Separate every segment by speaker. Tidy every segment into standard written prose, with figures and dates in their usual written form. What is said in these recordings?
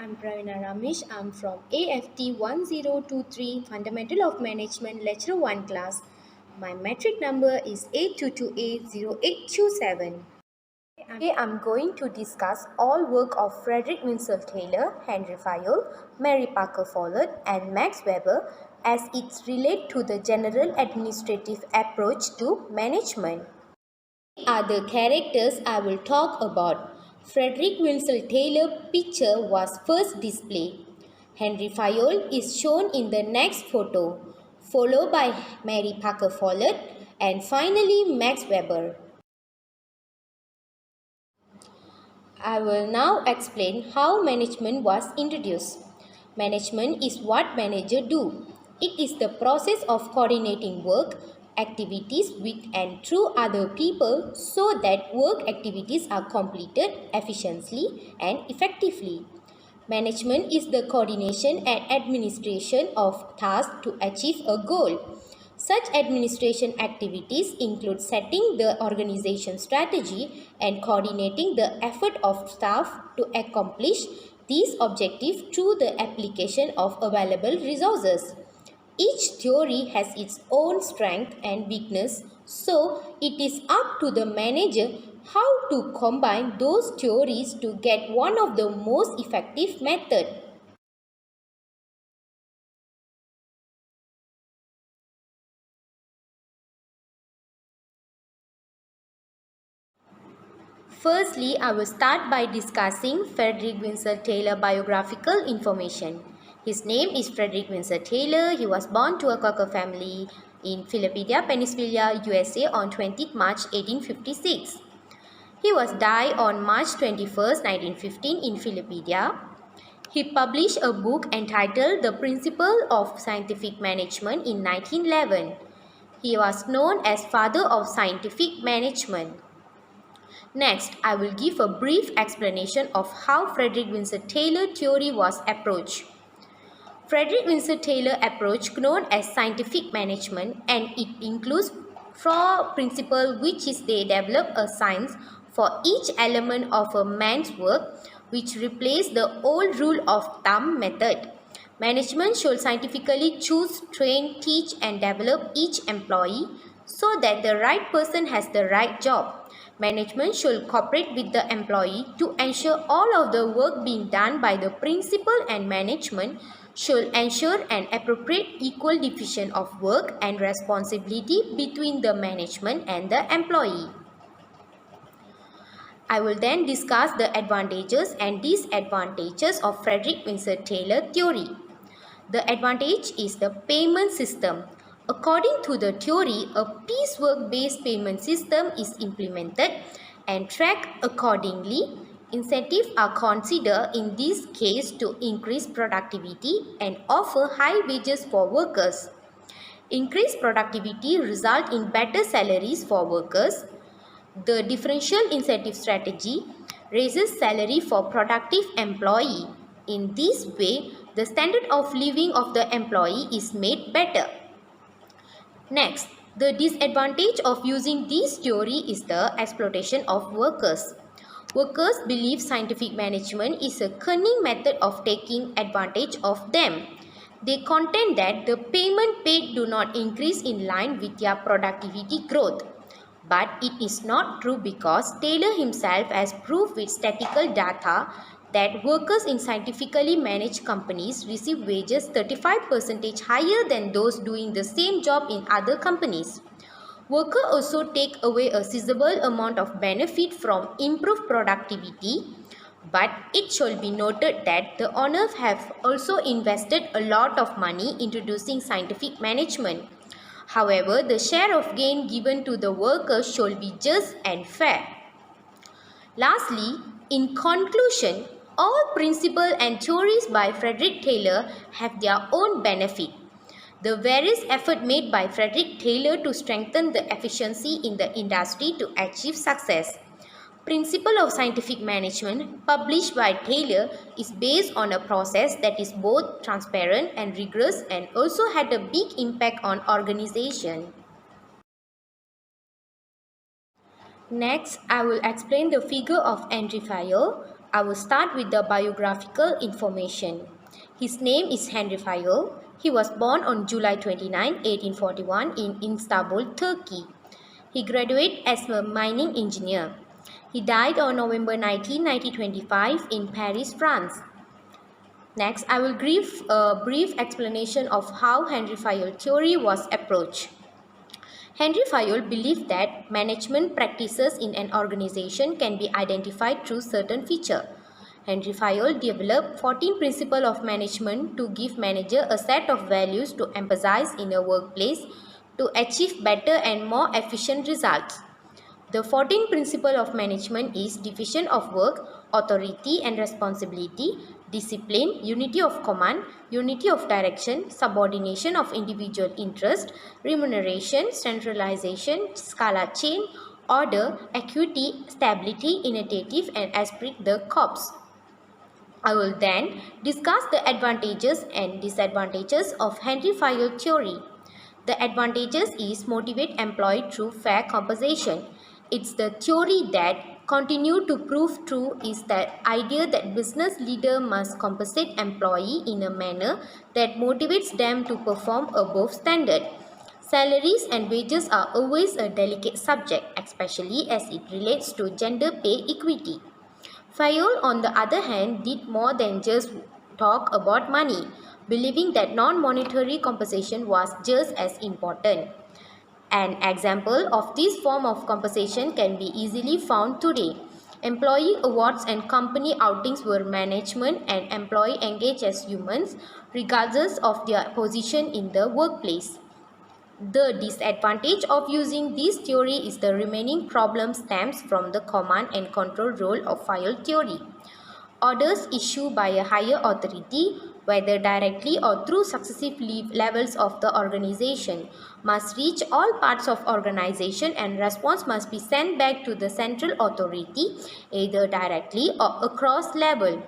Speaker 1: I'm Pravina Ramesh. I'm from AFT 1023 Fundamental of Management Lecture 1 class. My metric number is 82280827. Today I'm going to discuss all work of Frederick Winslow Taylor, Henry Fayol, Mary Parker Follett, and Max Weber as it relates to the general administrative approach to management. Are the characters I will talk about. Frederick Winslow Taylor's picture was first displayed. Henry Fayol is shown in the next photo, followed by Mary Parker Follett, and finally Max Weber. I will now explain how management was introduced. Management is what managers do. It is the process of coordinating work activities with and through other people so that work activities are completed efficiently and effectively. Management is the coordination and administration of tasks to achieve a goal. Such administration activities include setting the organization strategy and coordinating the effort of staff to accomplish these objectives through the application of available resources. Each theory has its own strength and weakness, so it is up to the manager how to combine those theories to get one of the most effective methods. Firstly, I will start by discussing Frederick Winslow Taylor biographical information. His name is Frederick Winslow Taylor. He was born to a Quaker family in Philadelphia, Pennsylvania, USA on 20th March 1856. He was died on March 21st, 1915 in Philadelphia. He published a book entitled The Principle of Scientific Management in 1911. He was known as Father of Scientific Management. Next, I will give a brief explanation of how Frederick Winslow Taylor theory was approached. Frederick Winslow Taylor approach known as scientific management, and it includes four principles, which is they develop a science for each element of a man's work, which replace the old rule of thumb method. Management should scientifically choose, train, teach and develop each employee so that the right person has the right job. Management should cooperate with the employee to ensure all of the work being done by the principal, and management should ensure an appropriate equal division of work and responsibility between the management and the employee. I will then discuss the advantages and disadvantages of Frederick Winslow Taylor theory. The advantage is the payment system. According to the theory, a piecework-based payment system is implemented and tracked accordingly. Incentives are considered in this case to increase productivity and offer high wages for workers. Increased productivity results in better salaries for workers. The differential incentive strategy raises salary for productive employee. In this way, the standard of living of the employee is made better. Next, the disadvantage of using this theory is the exploitation of workers. Workers believe scientific management is a cunning method of taking advantage of them. They contend that the payment paid do not increase in line with their productivity growth. But it is not true, because Taylor himself has proved with statistical data that workers in scientifically managed companies receive wages 35% higher than those doing the same job in other companies. Workers also take away a sizable amount of benefit from improved productivity, but it should be noted that the owners have also invested a lot of money introducing scientific management. However, the share of gain given to the workers should be just and fair. Lastly, in conclusion, all principles and theories by Frederick Taylor have their own benefit. The various efforts made by Frederick Taylor to strengthen the efficiency in the industry to achieve success. Principle of Scientific Management, published by Taylor, is based on a process that is both transparent and rigorous, and also had a big impact on organization. Next, I will explain the figure of Henry Fayol. I will start with the biographical information. His name is Henry Fayol. He was born on July 29, 1841 in Istanbul, Turkey. He graduated as a mining engineer. He died on November 19, 1925 in Paris, France. Next, I will give a brief explanation of how Henry Fayol theory was approached. Henry Fayol believed that management practices in an organization can be identified through certain features. Henry Fayol developed 14 principles of management to give manager a set of values to emphasize in a workplace to achieve better and more efficient results. The 14th principle of management is division of work, authority and responsibility, discipline, unity of command, unity of direction, subordination of individual interest, remuneration, centralization, scala chain, order, equity, stability, initiative and esprit de corps. I will then discuss the advantages and disadvantages of Henry Fayol theory. The advantages is motivate employee through fair compensation. It's the theory that continue to prove true is the idea that business leader must compensate employee in a manner that motivates them to perform above standard. Salaries and wages are always a delicate subject, especially as it relates to gender pay equity. Fayol, on the other hand, did more than just talk about money, believing that non-monetary compensation was just as important. An example of this form of compensation can be easily found today. Employee awards and company outings were management and employee engaged as humans regardless of their position in the workplace. The disadvantage of using this theory is the remaining problem stems from the command and control role of Fayol theory. Orders issued by a higher authority, whether directly or through successive levels of the organization, must reach all parts of organization and response must be sent back to the central authority either directly or across level.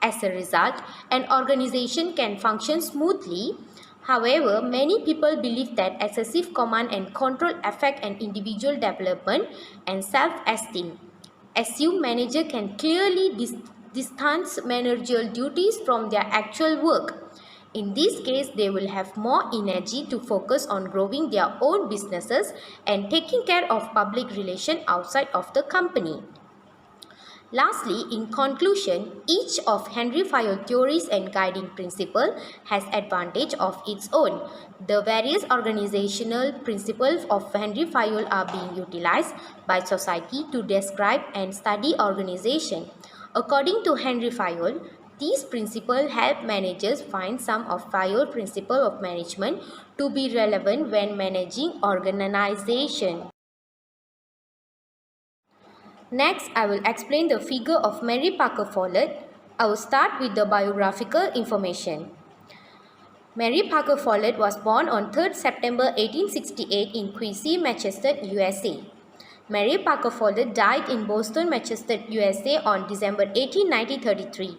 Speaker 1: As a result, an organization can function smoothly. However, many people believe that excessive command and control affect an individual development and self-esteem. Assume manager can clearly distance managerial duties from their actual work. In this case, they will have more energy to focus on growing their own businesses and taking care of public relations outside of the company. Lastly, in conclusion, each of Henry Fayol theories and guiding principle has advantage of its own. The various organizational principles of Henry Fayol are being utilized by society to describe and study organization. According to Henry Fayol, these principles help managers find some of Fayol principle of management to be relevant when managing organization. Next, I will explain the figure of Mary Parker Follett. I will start with the biographical information. Mary Parker Follett was born on 3rd September 1868 in Quincy, Massachusetts, USA. Mary Parker Follett died in Boston, Massachusetts, USA on December 18, 1933.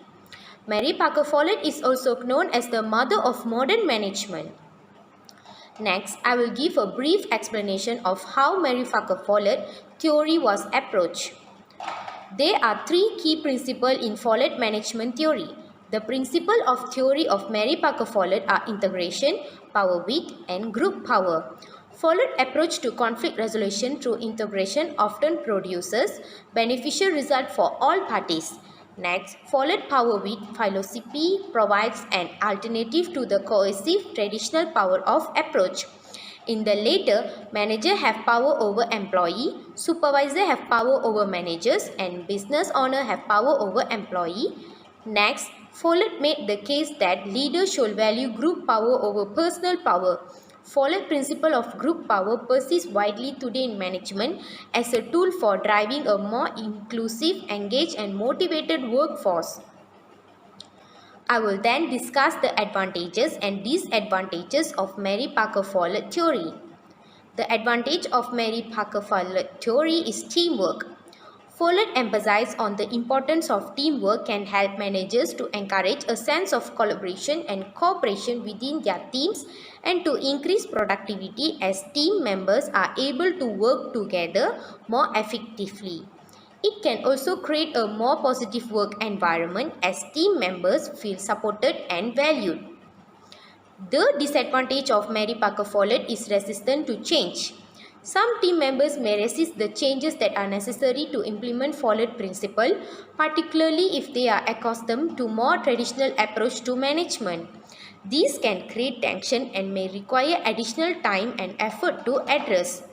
Speaker 1: Mary Parker Follett is also known as the mother of modern management. Next, I will give a brief explanation of how Mary Parker Follett theory was approached. There are three key principles in Follett management theory. The principle of theory of Mary Parker Follett are integration, power with, and group power. Follett approach to conflict resolution through integration often produces beneficial result for all parties. Next, Follett power with philosophy provides an alternative to the coercive traditional power of approach. In the latter, manager have power over employee, supervisor have power over managers, and business owner have power over employee. Next, Follett made the case that leaders should value group power over personal power. Follett principle of group power persists widely today in management as a tool for driving a more inclusive, engaged, and motivated workforce. I will then discuss the advantages and disadvantages of Mary Parker Follett theory. The advantage of Mary Parker Follett theory is teamwork. Follett emphasized on the importance of teamwork can help managers to encourage a sense of collaboration and cooperation within their teams and to increase productivity as team members are able to work together more effectively. It can also create a more positive work environment as team members feel supported and valued. The disadvantage of Mary Parker Follett is resistance to change. Some team members may resist the changes that are necessary to implement Follett principle, particularly if they are accustomed to more traditional approach to management. These can create tension and may require additional time and effort to address.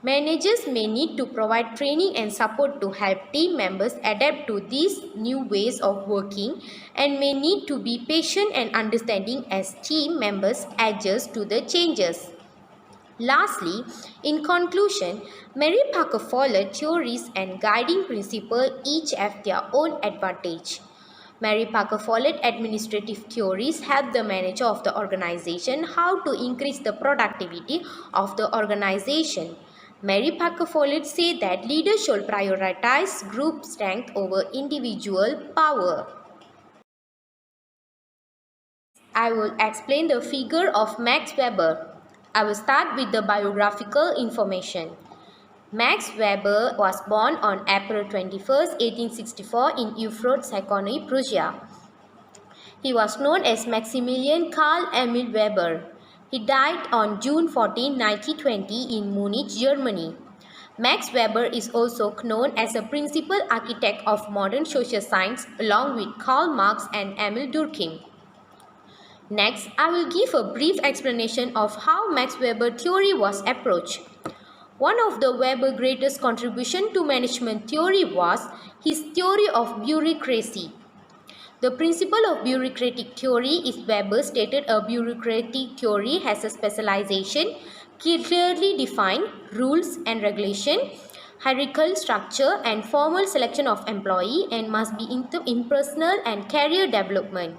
Speaker 1: Managers may need to provide training and support to help team members adapt to these new ways of working and may need to be patient and understanding as team members adjust to the changes. Lastly, in conclusion, Mary Parker Follett theories and guiding principles each have their own advantage. Mary Parker Follett administrative theories help the manager of the organization how to increase the productivity of the organization. Mary Parker Follett said that leaders should prioritize group strength over individual power. I will explain the figure of Max Weber. I will start with the biographical information. Max Weber was born on April 21, 1864 in Erfurt, Saxony, Prussia. He was known as Maximilian Karl Emil Weber. He died on June 14, 1920 in Munich, Germany. Max Weber is also known as a principal architect of modern social science along with Karl Marx and Emil Durkheim. Next, I will give a brief explanation of how Max Weber theory was approached. One of the Weber's greatest contribution to management theory was his theory of bureaucracy. The principle of bureaucratic theory is Weber stated a bureaucratic theory has a specialization, clearly defined rules and regulation, hierarchical structure and formal selection of employee and must be impersonal and career development.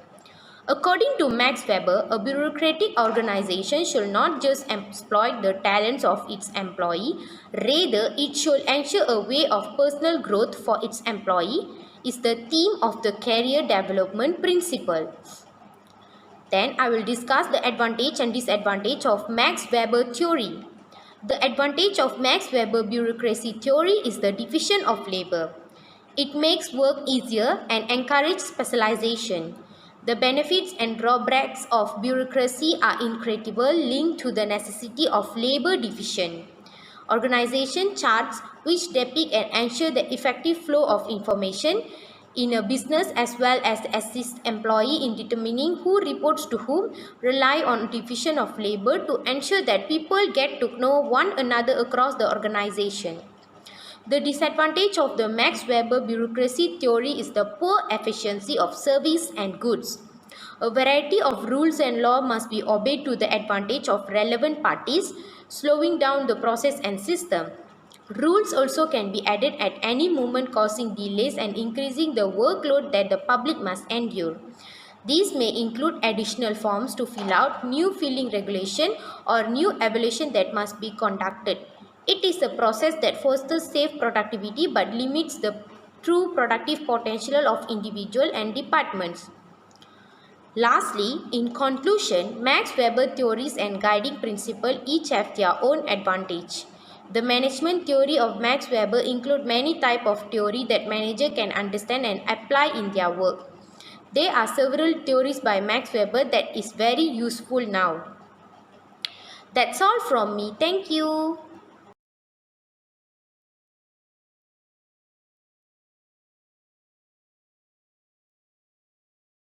Speaker 1: According to Max Weber, a bureaucratic organization should not just exploit the talents of its employee, rather it should ensure a way of personal growth for its employee is the theme of the career development principle. Then I will discuss the advantage and disadvantage of Max Weber theory. The advantage of Max Weber bureaucracy theory is the division of labor. It makes work easier and encourages specialization. The benefits and drawbacks of bureaucracy are incredible, linked to the necessity of labor division. Organization charts which depict and ensure the effective flow of information in a business as well as assist employee in determining who reports to whom rely on division of labor to ensure that people get to know one another across the organization. The disadvantage of the Max Weber bureaucracy theory is the poor efficiency of service and goods. A variety of rules and law must be obeyed to the advantage of relevant parties, slowing down the process and system. Rules also can be added at any moment, causing delays and increasing the workload that the public must endure. These may include additional forms to fill out, new filling regulation, or new evaluation that must be conducted. It is a process that fosters safe productivity but limits the true productive potential of individuals and departments. Lastly, in conclusion, Max Weber theories and guiding principle each have their own advantage. The management theory of Max Weber include many types of theory that manager can understand and apply in their work. There are several theories by Max Weber that is very useful now. That's all from me. Thank you.